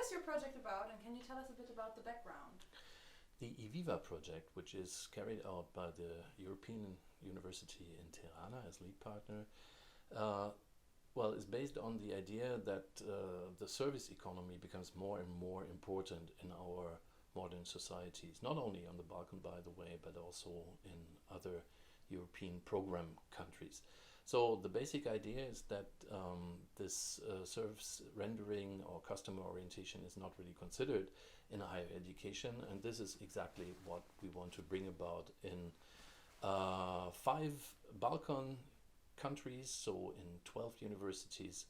is your project about, and can you tell us a bit about the background? The eViva project, which is carried out by the European University in Tirana as lead partner, uh, is based on the idea that the service economy becomes more and more important in our modern societies, not only on the Balkan, by the way, but also in other European program countries. So the basic idea is that this service rendering or customer orientation is not really considered in higher education, and this is exactly what we want to bring about in 5 Balkan countries, so in 12 universities,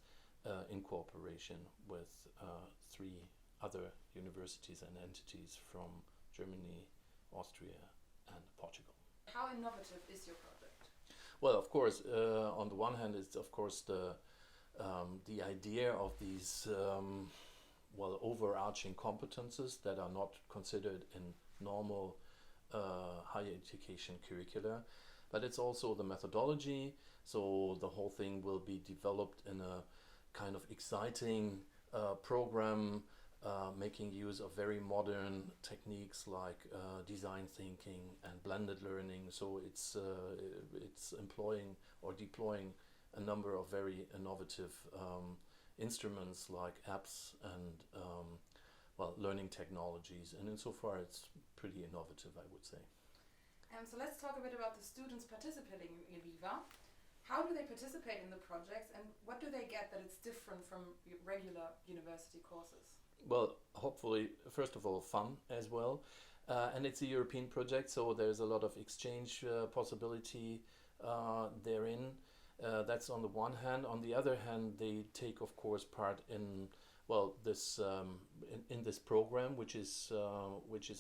in cooperation with 3 other universities and entities from Germany, Austria, and Portugal. How innovative is your project? Well, of course, on the one hand, it's of course the idea of these overarching competences that are not considered in normal higher education curricula, but it's also the methodology. So the whole thing will be developed in a kind of exciting program, making use of very modern techniques like design thinking and blended learning. So it's employing or deploying a number of very innovative instruments like apps and learning technologies, and insofar it's pretty innovative, I would say. So let's talk a bit about the students participating in eViva. How do they participate in the projects, and what do they get that it's different from regular university courses? Well, hopefully, first of all, fun as well. And it's a European project, so there's a lot of exchange possibility therein. That's on the one hand. On the other hand, they take, of course, part in this in this program, which is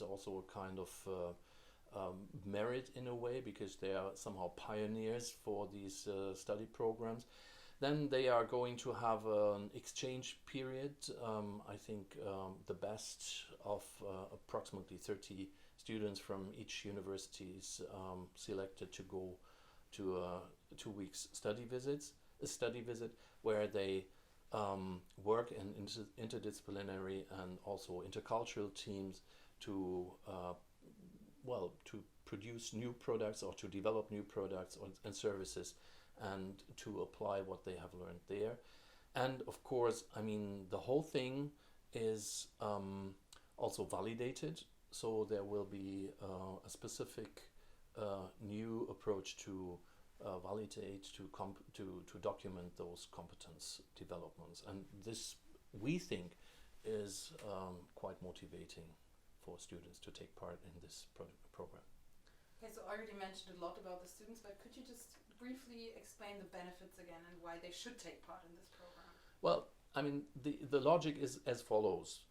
also a kind of merit in a way, because they are somehow pioneers for these study programs. Then they are going to have an exchange period. I think the best of approximately 30 students from each university is selected to go to 2 weeks study visit where they work in interdisciplinary and also intercultural teams to to produce new products or to develop new products and services, and to apply what they have learned there. And of course, I mean, the whole thing is also validated, so there will be a specific new approach to validate, to document those competence developments. And this, we think, is quite motivating for students to take part in this program. Okay, so I already mentioned a lot about the students, but could you just briefly explain the benefits again and why they should take part in this program? Well, I mean, the logic is as follows.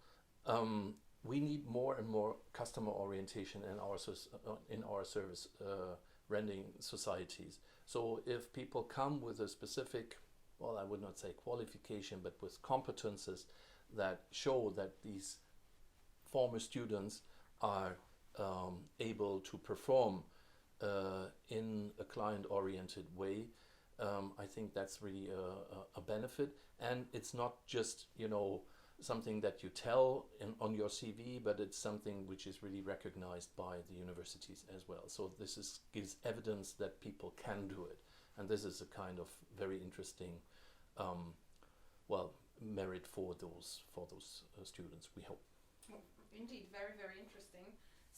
We need more and more customer orientation in our service rendering societies. So if people come with a specific, I would not say qualification, but with competences that show that these former students are able to perform in a client-oriented way, I think that's really a benefit. And it's not just, something that you tell on your CV, but it's something which is really recognized by the universities as well. So this gives evidence that people can do it. And this is a kind of very interesting merit for those students, we hope. Indeed, very, very interesting.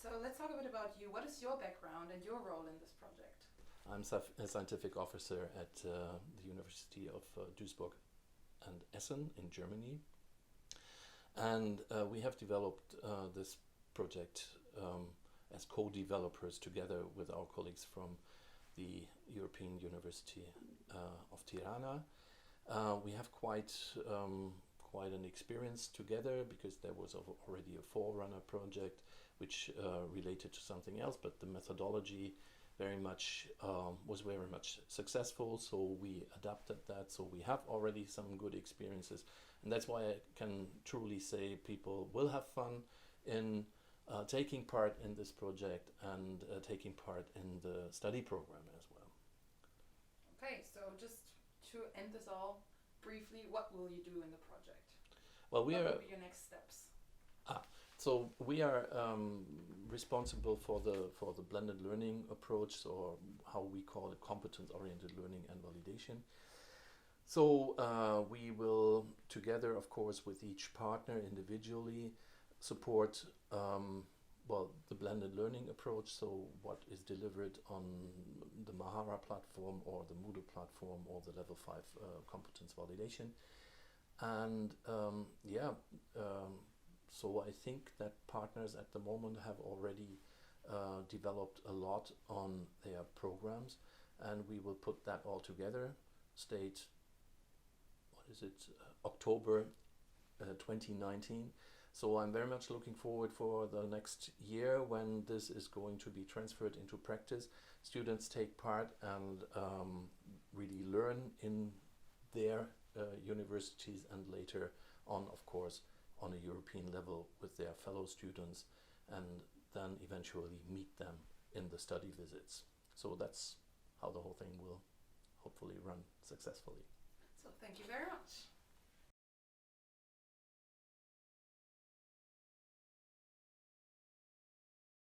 So let's talk a bit about you. What is your background and your role in this project? I'm a scientific officer at the University of Duisburg and Essen in Germany. And we have developed this project as co-developers together with our colleagues from the European University of Tirana. We have quite an experience together, because there was already a forerunner project which related to something else, but the methodology was very much successful, so we adapted that. So we have already some good experiences, and that's why I can truly say people will have fun in taking part in this project and taking part in the study program as well. Okay, so just to end this all briefly, what will you do in the project? Well, we What are. will be your next steps? So we are responsible for the blended learning approach, or how we call it competence-oriented learning and validation. So we will, together, of course, with each partner individually, support the blended learning approach. So what is delivered on the Mahara platform or the Moodle platform or the level 5 competence validation. And so I think that partners at the moment have already developed a lot on their programs, and we will put that all together. October 2019. So I'm very much looking forward for the next year when this is going to be transferred into practice. Students take part and really learn in their universities, and later on, of course, on a European level with their fellow students, and then eventually meet them in the study visits. So that's how the whole thing will hopefully run successfully. So thank you very much.